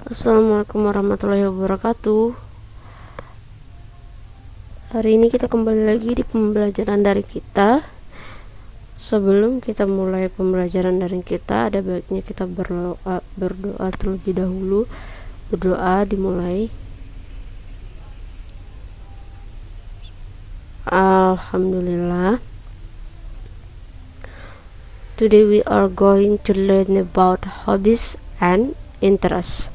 Assalamualaikum warahmatullahi wabarakatuh. Hari ini kita kembali lagi di pembelajaran dari kita. Sebelum kita mulai pembelajaran dari kita, ada baiknya kita berdoa terlebih dahulu. Berdoa dimulai. Alhamdulillah. Today we are going to learn about hobbies and interests.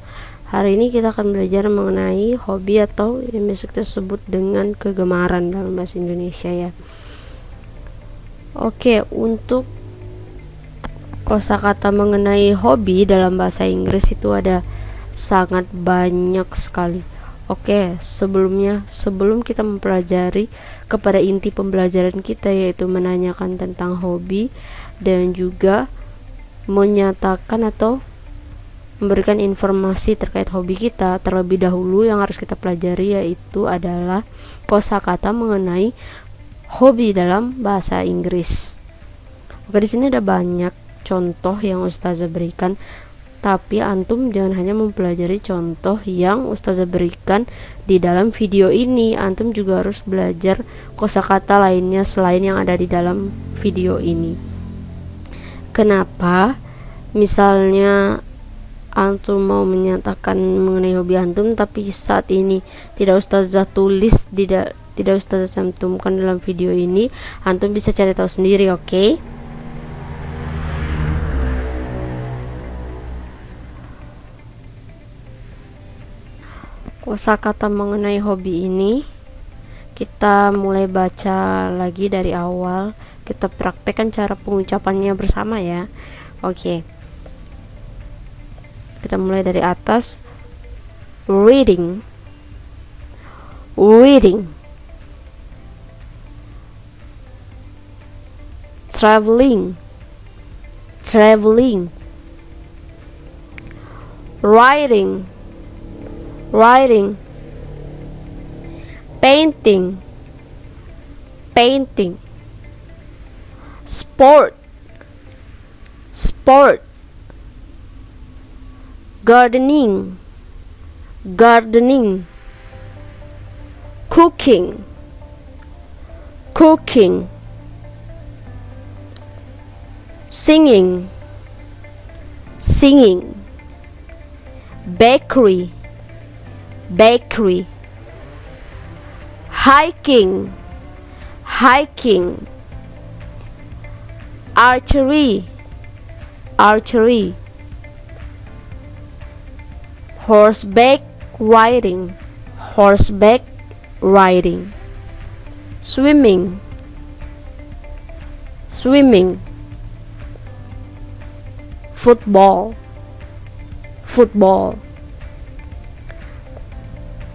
Hari ini kita akan belajar mengenai hobi atau yang biasa kita sebut dengan kegemaran dalam bahasa Indonesia ya. Oke, untuk kosakata mengenai hobi dalam bahasa Inggris itu ada sangat banyak sekali. Oke, sebelum kita mempelajari kepada inti pembelajaran kita, yaitu menanyakan tentang hobi dan juga menyatakan atau memberikan informasi terkait hobi kita, terlebih dahulu yang harus kita pelajari yaitu adalah kosakata mengenai hobi dalam bahasa Inggris. Oke, di sini ada banyak contoh yang Ustazah berikan, tapi antum jangan hanya mempelajari contoh yang Ustazah berikan di dalam video ini. Antum juga harus belajar kosakata lainnya selain yang ada di dalam video ini. Kenapa? Misalnya antum mau menyatakan mengenai hobi antum, tapi saat ini tidak Ustazah tulis, tidak Ustazah cantumkan dalam video ini, antum bisa cari tahu sendiri, oke? Kosakata mengenai hobi ini kita mulai baca lagi dari awal. Kita praktekkan cara pengucapannya bersama ya. Oke. Kita mulai dari atas. Reading, traveling, writing, painting, sport, gardening, cooking, singing, bakery, hiking, archery, horseback riding, swimming, football,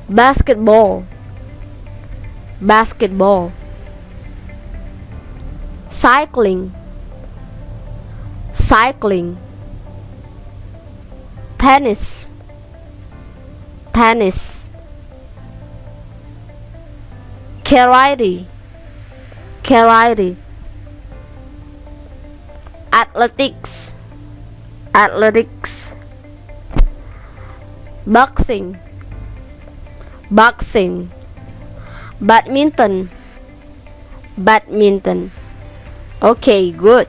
basketball, cycling, tennis, karate, athletics, boxing, badminton. Okay, good.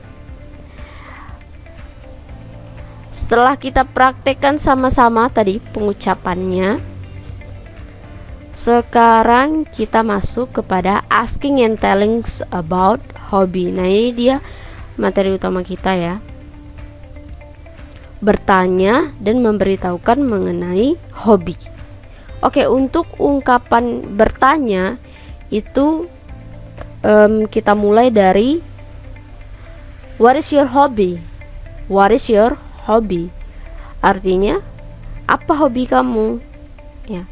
Setelah kita praktekkan sama-sama tadi pengucapannya, sekarang kita masuk kepada asking and telling about hobby. Nah, ini dia materi utama kita ya. Bertanya dan memberitahukan mengenai hobi. Oke, untuk ungkapan bertanya itu kita mulai dari what is your hobby? Artinya apa hobi kamu? Ya.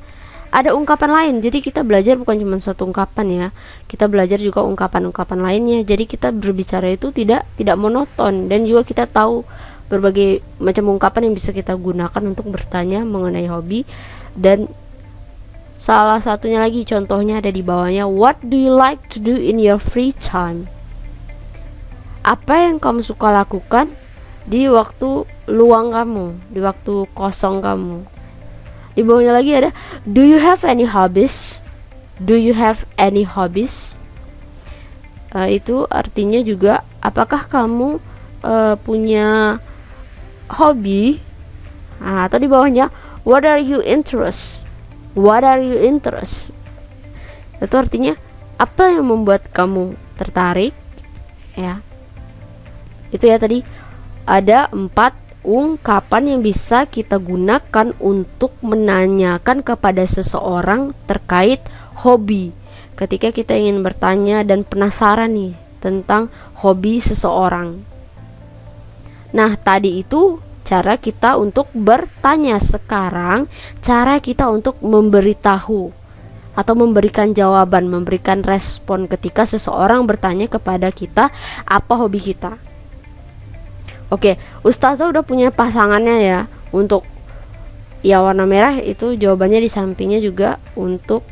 Ada ungkapan lain. Jadi kita belajar bukan cuma satu ungkapan ya. Kita belajar juga ungkapan-ungkapan lainnya. Jadi kita berbicara itu tidak monoton, dan juga kita tahu berbagai macam ungkapan yang bisa kita gunakan untuk bertanya mengenai hobi. Dan salah satunya lagi contohnya ada di bawahnya. What do you like to do in your free time? Apa yang kamu suka lakukan di waktu luang kamu, di waktu kosong kamu? Di bawahnya lagi ada do you have any hobbies? Do you have any hobbies? Itu artinya juga apakah kamu punya hobi? Atau di bawahnya what are you interest? What are you interest? Itu artinya apa yang membuat kamu tertarik, ya. Itu ya, tadi ada 4 ungkapan yang bisa kita gunakan untuk menanyakan kepada seseorang terkait hobi. Ketika kita ingin bertanya dan penasaran nih tentang hobi seseorang. Nah, tadi itu cara kita untuk bertanya. Sekarang cara kita untuk memberitahu atau memberikan jawaban, memberikan respon ketika seseorang bertanya kepada kita apa hobi kita. Oke, Ustazah udah punya pasangannya ya. Untuk yang warna merah itu jawabannya di sampingnya juga untuk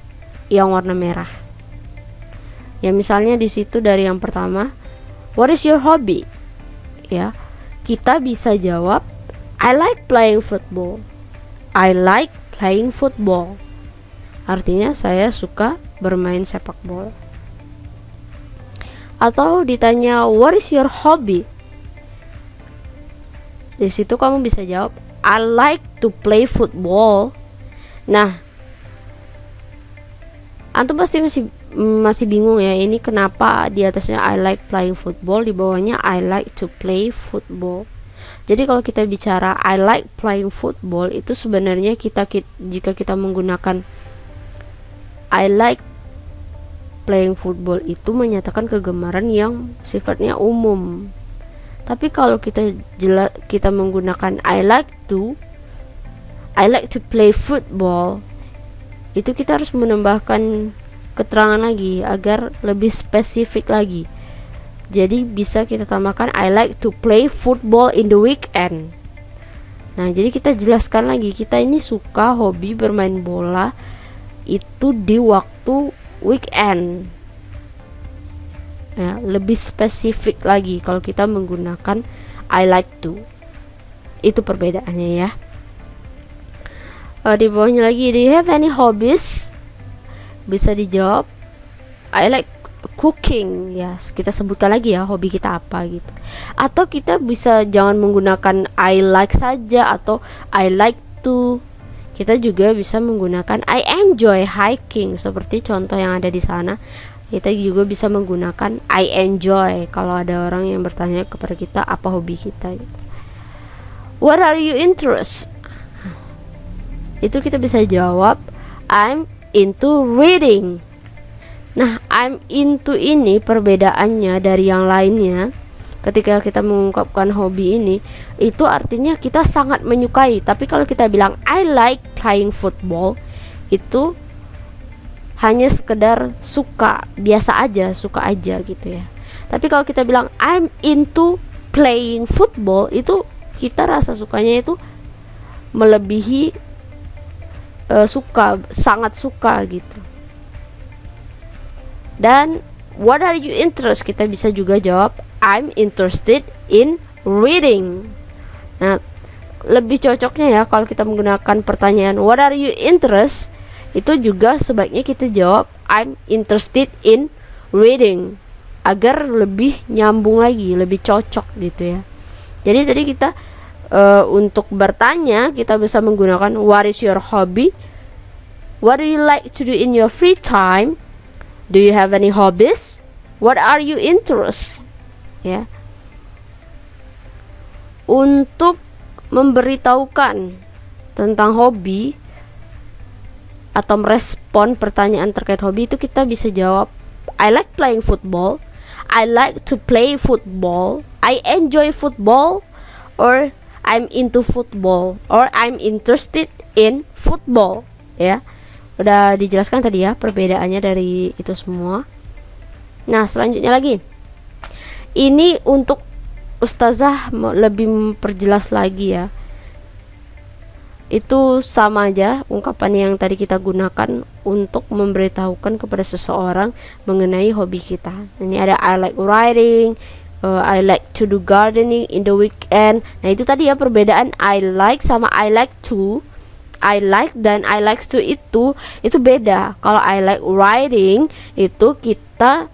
yang warna merah. Ya, misalnya di situ dari yang pertama, what is your hobby? Ya, kita bisa jawab I like playing football. I like playing football. Artinya saya suka bermain sepak bola. Atau ditanya what is your hobby? Di situ kamu bisa jawab I like to play football. Nah, antum pasti masih bingung ya, ini kenapa di atasnya I like playing football, di bawahnya I like to play football. Jadi kalau kita bicara I like playing football, itu sebenarnya jika kita menggunakan I like playing football itu menyatakan kegemaran yang sifatnya umum. Tapi kalau kita menggunakan I like to play football, itu kita harus menambahkan keterangan lagi agar lebih spesifik lagi. Jadi bisa kita tambahkan I like to play football in the weekend. Nah, jadi kita jelaskan lagi, kita ini suka hobi bermain bola itu di waktu weekend. Ya, lebih spesifik lagi kalau kita menggunakan I like to. Itu perbedaannya ya. Di bawahnya lagi, do you have any hobbies? Bisa dijawab I like cooking. Ya, kita sebutkan lagi ya hobi kita apa gitu. Atau kita bisa jangan menggunakan I like saja atau I like to. Kita juga bisa menggunakan I enjoy hiking seperti contoh yang ada di sana. Kita juga bisa menggunakan I enjoy kalau ada orang yang bertanya kepada kita apa hobi kita gitu. What are you interest? Itu kita bisa jawab I'm into reading. Nah, I'm into ini perbedaannya dari yang lainnya. Ketika kita mengungkapkan hobi ini, itu artinya kita sangat menyukai. Tapi kalau kita bilang I like playing football, itu hanya sekedar suka, biasa aja, suka aja gitu ya. Tapi kalau kita bilang I'm into playing football, itu kita rasa sukanya itu melebihi suka, sangat suka gitu. Dan what are you interested? Kita bisa juga jawab I'm interested in reading. Nah, lebih cocoknya ya kalau kita menggunakan pertanyaan what are you interested, itu juga sebaiknya kita jawab I'm interested in reading agar lebih nyambung lagi, lebih cocok gitu ya. Jadi tadi kita untuk bertanya kita bisa menggunakan what is your hobby, what do you like to do in your free time, do you have any hobbies, what are you interested, ya. Untuk memberitahukan tentang hobi atau merespon pertanyaan terkait hobi itu kita bisa jawab I like playing football, I like to play football, I enjoy football, or I'm into football, or I'm interested in football. Ya, udah dijelaskan tadi ya perbedaannya dari itu semua. Nah, selanjutnya lagi, ini untuk Ustazah lebih memperjelas lagi ya. Itu sama aja ungkapan yang tadi kita gunakan untuk memberitahukan kepada seseorang mengenai hobi kita. Ini ada I like writing, I like to do gardening in the weekend. Nah, itu tadi ya perbedaan I like sama I like to. I like dan I like to itu beda. Kalau I like writing itu kita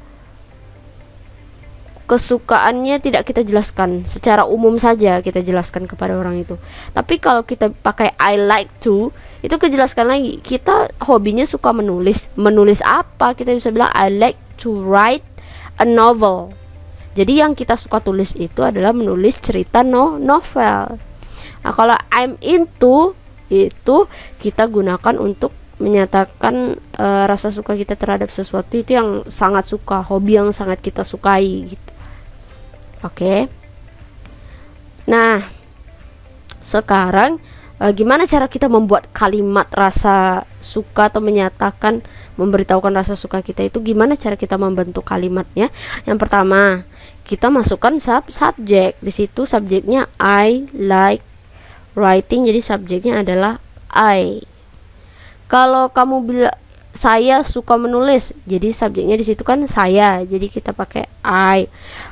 kesukaannya tidak kita jelaskan, secara umum saja kita jelaskan kepada orang itu. Tapi kalau kita pakai I like to, itu kejelaskan lagi, kita hobinya suka menulis. Menulis apa? Kita bisa bilang I like to write a novel. Jadi yang kita suka tulis itu adalah menulis cerita novel. Nah, kalau I'm into itu kita gunakan untuk menyatakan rasa suka kita terhadap sesuatu itu yang sangat suka, hobi yang sangat kita sukai gitu. Oke. Nah, sekarang gimana cara kita membuat kalimat rasa suka atau menyatakan, memberitahukan rasa suka kita itu, gimana cara kita membentuk kalimatnya? Yang pertama, kita masukkan subjek. Di situ subjeknya I like writing, jadi subjeknya adalah I. Kalau kamu bilang saya suka menulis, jadi subjeknya di situ kan saya, jadi kita pakai I.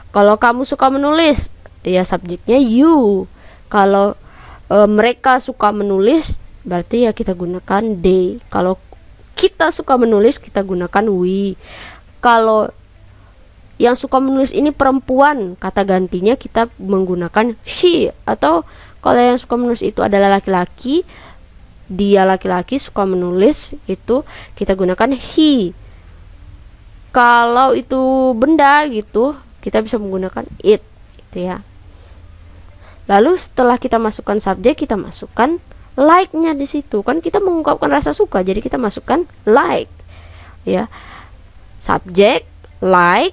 Kalau kamu suka menulis, ya subjeknya you. Kalau mereka suka menulis, berarti ya kita gunakan they. Kalau kita suka menulis, kita gunakan we. Kalau yang suka menulis ini perempuan, kata gantinya kita menggunakan she. Atau kalau yang suka menulis itu adalah laki-laki, dia laki-laki suka menulis, itu kita gunakan he. Kalau itu benda gitu, kita bisa menggunakan it gitu ya. Lalu setelah kita masukkan subjek, kita masukkan like-nya di situ. Kan kita mengungkapkan rasa suka, jadi kita masukkan like ya. Subjek, like,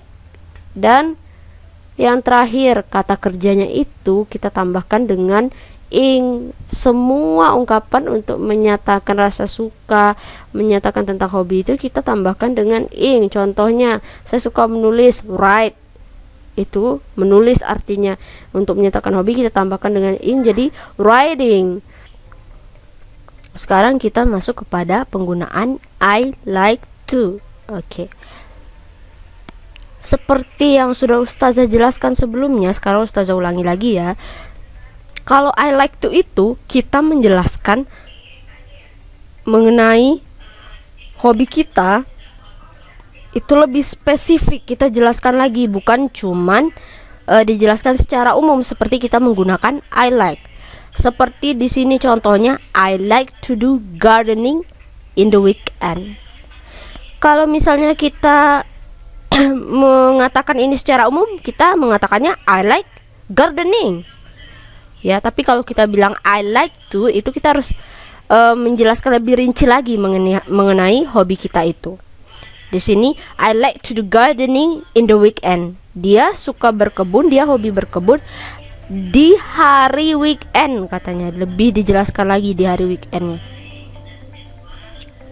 dan yang terakhir kata kerjanya itu kita tambahkan dengan ing. Semua ungkapan untuk menyatakan rasa suka, menyatakan tentang hobi itu kita tambahkan dengan ing. Contohnya, saya suka menulis, write, itu menulis artinya. Untuk menyatakan hobi kita tambahkan dengan ing, jadi writing. Sekarang kita masuk kepada penggunaan I like to. Oke. Seperti yang sudah Ustazah jelaskan sebelumnya, sekarang Ustazah ulangi lagi ya. Kalau I like to itu kita menjelaskan mengenai hobi kita, itu lebih spesifik, kita jelaskan lagi, bukan cuman dijelaskan secara umum seperti kita menggunakan I like. Seperti di sini contohnya, I like to do gardening in the weekend. Kalau misalnya kita mengatakan ini secara umum, kita mengatakannya I like gardening. Ya, tapi kalau kita bilang I like to, itu kita harus menjelaskan lebih rinci lagi mengenai hobi kita itu. Di sini I like to do gardening in the weekend. Dia suka berkebun, dia hobi berkebun di hari weekend katanya. Lebih dijelaskan lagi di hari weekendnya.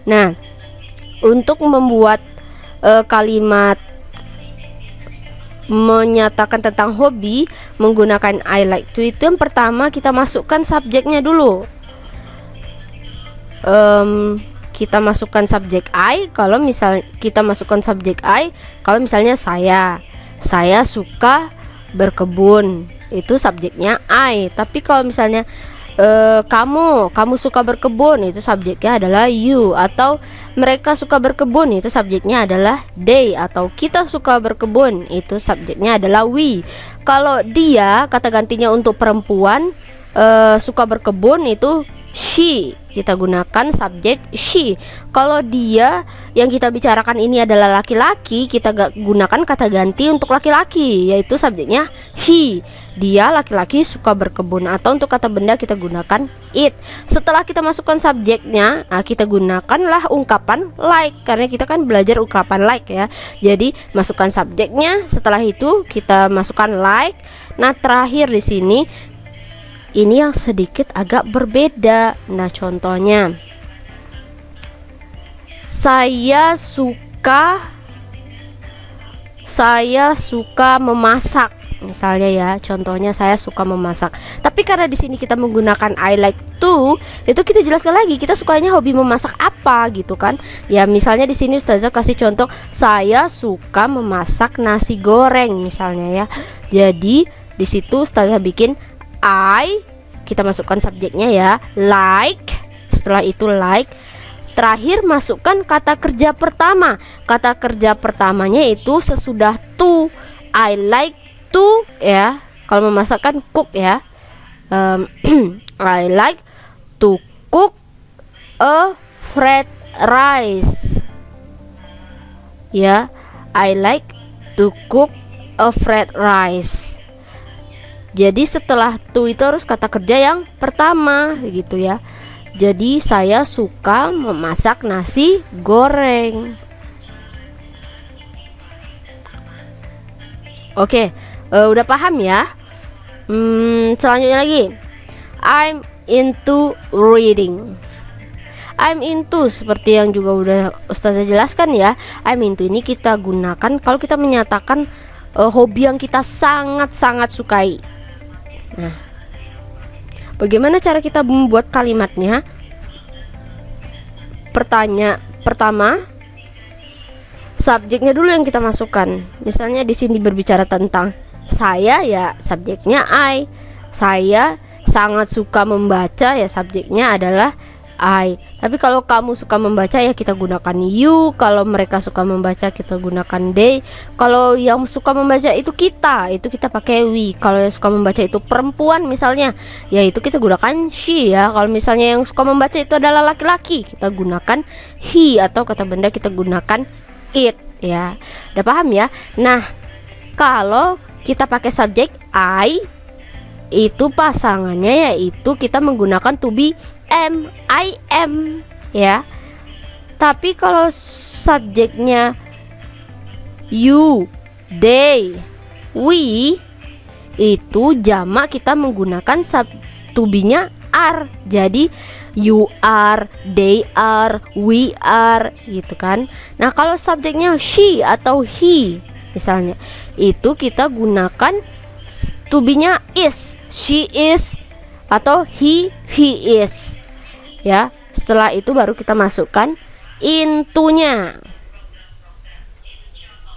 Nah, untuk membuat kalimat menyatakan tentang hobi menggunakan I like to itu, yang pertama kita masukkan subjeknya dulu. Kita masukkan subjek I. Kalau misal kita masukkan subjek I, kalau misalnya saya suka berkebun, itu subjeknya I. Tapi kalau misalnya kamu suka berkebun, itu subjeknya adalah you. Atau mereka suka berkebun, itu subjeknya adalah they. Atau kita suka berkebun, itu subjeknya adalah we. Kalau dia, kata gantinya untuk perempuan suka berkebun, itu she. Kita gunakan subjek she. Kalau dia yang kita bicarakan ini adalah laki-laki, kita gunakan kata ganti untuk laki-laki, yaitu subjeknya he. Dia laki-laki suka berkebun. Atau untuk kata benda kita gunakan it. Setelah kita masukkan subjeknya, kita gunakanlah ungkapan like, karena kita kan belajar ungkapan like ya. Jadi masukkan subjeknya, setelah itu kita masukkan like. Nah, terakhir di sini ini yang sedikit agak berbeda. Nah, contohnya saya suka memasak. Misalnya ya, contohnya saya suka memasak. Tapi karena di sini kita menggunakan I like to, itu kita jelaskan lagi kita sukanya hobi memasak apa gitu kan. Ya, misalnya di sini Ustazah kasih contoh, saya suka memasak nasi goreng misalnya ya. Jadi di situ Ustazah bikin I, kita masukkan subjeknya ya, like, setelah itu like. Terakhir masukkan kata kerja pertama. Kata kerja pertamanya itu sesudah to. I like to, ya. Kalau memasakkan cook, ya. I like to cook a fried rice. Ya, I like to cook a fried rice. Jadi setelah to itu harus kata kerja yang pertama, gitu ya. Jadi saya suka memasak nasi goreng. Oke, udah paham ya? Selanjutnya lagi, I'm into reading. I'm into, seperti yang juga udah Ustazah jelaskan ya. I'm into ini kita gunakan kalau kita menyatakan hobi yang kita sangat-sangat sukai. Nah, bagaimana cara kita membuat kalimatnya? Pertama, subjeknya dulu yang kita masukkan. Misalnya di sini berbicara tentang saya, ya subjeknya I. Saya sangat suka membaca, ya subjeknya adalah I. Tapi kalau kamu suka membaca, ya kita gunakan you. Kalau mereka suka membaca, kita gunakan they. Kalau yang suka membaca itu kita pakai we. Kalau yang suka membaca itu perempuan misalnya, ya itu kita gunakan she, ya. Kalau misalnya yang suka membaca itu adalah laki-laki, kita gunakan he, atau kata benda kita gunakan it, ya. Udah paham ya? Nah, kalau kita pakai subjek I, itu pasangannya yaitu kita menggunakan to be am, I am, ya. Tapi kalau subjeknya you, they, we, itu jamak kita menggunakan to be-nya are. Jadi you are, they are, we are, gitu kan. Nah, kalau subjeknya she atau he misalnya, itu kita gunakan to be-nya is, she is, atau he is, ya. Setelah itu baru kita masukkan into-nya.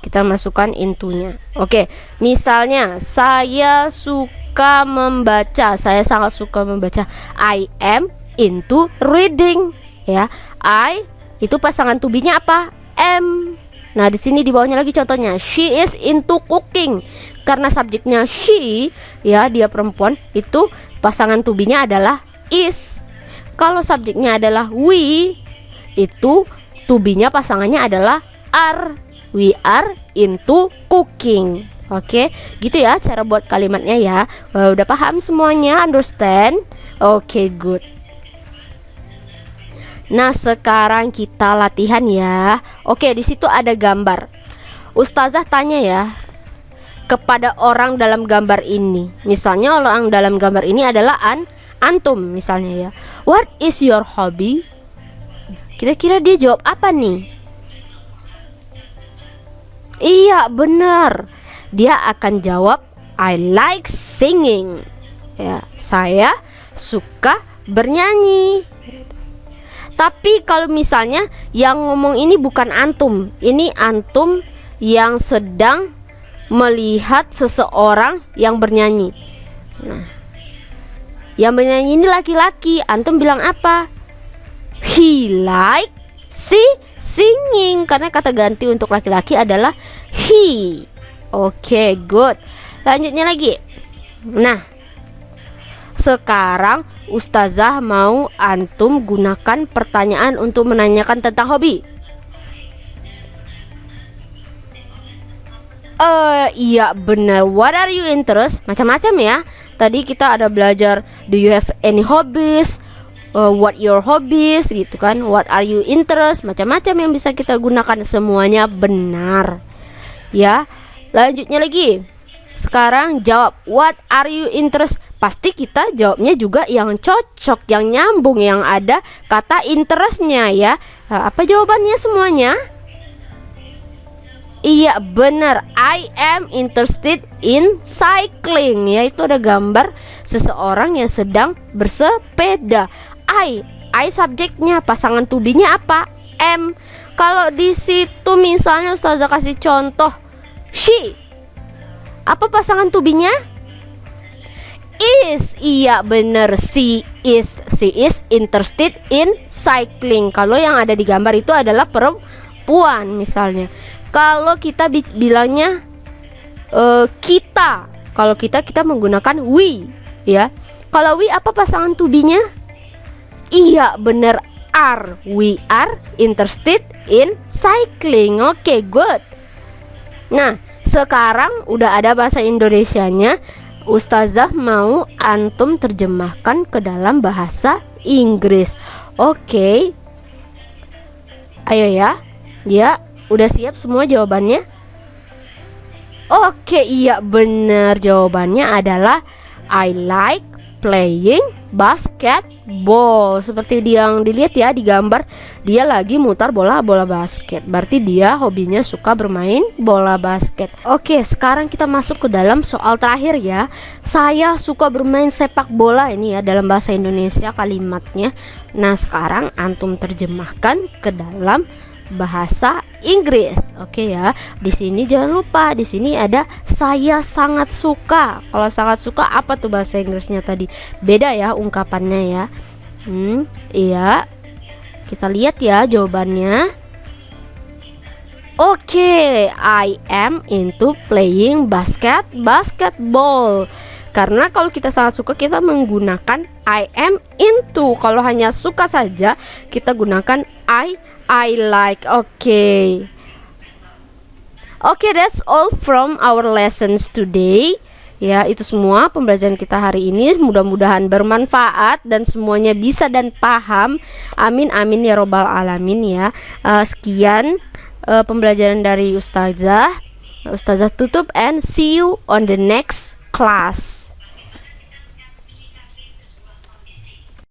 Kita masukkan into-nya. Oke, misalnya saya suka membaca, saya sangat suka membaca. I am into reading, ya. I itu pasangan to be-nya apa? Am. Nah, di sini di bawahnya lagi contohnya, she is into cooking. Karena subjeknya she, ya, dia perempuan, itu pasangan to be-nya adalah is. Kalau subjeknya adalah we, itu to be-nya pasangannya adalah are. We are into cooking. Oke, gitu ya cara buat kalimatnya ya. Udah paham semuanya? Understand? Oke, good. Nah, sekarang kita latihan ya. Oke, di situ ada gambar. Ustazah tanya ya kepada orang dalam gambar ini. Misalnya orang dalam gambar ini adalah antum misalnya ya. What is your hobby? Kira-kira dia jawab apa nih? Iya, benar. Dia akan jawab I like singing. Ya, saya suka bernyanyi. Tapi kalau misalnya yang ngomong ini bukan antum, ini antum yang sedang melihat seseorang yang bernyanyi. Nah, yang bernyanyi ini laki-laki, antum bilang apa? He like singing, karena kata ganti untuk laki-laki adalah he. Oke, good. Lanjutnya lagi. Nah, sekarang Ustazah mau antum gunakan pertanyaan untuk menanyakan tentang hobi. Iya benar. What are you interested? Macam-macam ya. Tadi kita ada belajar do you have any hobbies? What your hobbies gitu kan. What are you interested? Macam-macam yang bisa kita gunakan, semuanya benar. Ya. Lanjutnya lagi. Sekarang jawab what are you interested? Pasti kita jawabnya juga yang cocok, yang nyambung, yang ada kata interestnya ya. Apa jawabannya semuanya? Iya benar, I am interested in cycling. Ya, itu ada gambar seseorang yang sedang bersepeda. I subjeknya, pasangan to be-nya apa? Am. Kalau di situ misalnya Ustazah kasih contoh she, apa pasangan to be-nya? Iya bener, she is interested in cycling. Kalau yang ada di gambar itu adalah perempuan misalnya. Kalau kita bilangnya kita, kalau kita menggunakan we, ya. Kalau we apa pasangan to be-nya? Iya bener, are. We are interested in cycling. Oke, good. Nah, sekarang udah ada bahasa Indonesianya. Ustazah mau antum terjemahkan ke dalam bahasa Inggris. Oke. Ayo ya. Ya, udah siap semua jawabannya? Oke, iya bener. Jawabannya adalah I like playing basketball. Seperti yang dilihat ya di gambar, dia lagi mutar bola basket. Berarti dia hobinya suka bermain bola basket. Oke, sekarang kita masuk ke dalam soal terakhir ya. Saya suka bermain sepak bola, ini ya dalam bahasa Indonesia kalimatnya. Nah, sekarang antum terjemahkan ke dalam bahasa Inggris. Oke ya. Di sini jangan lupa, di sini ada saya sangat suka. Kalau sangat suka apa tuh bahasa Inggrisnya tadi? Beda ya ungkapannya ya. Iya. Kita lihat ya jawabannya. Oke, I am into playing basketball. Karena kalau kita sangat suka, kita menggunakan I am into. Kalau hanya suka saja, kita gunakan I like. Oke, that's all from our lessons today. Ya, itu semua pembelajaran kita hari ini. Mudah-mudahan bermanfaat dan semuanya bisa dan paham. Amin amin ya robbal alamin ya. Sekian pembelajaran dari Ustazah. Ustazah tutup and see you on the next class.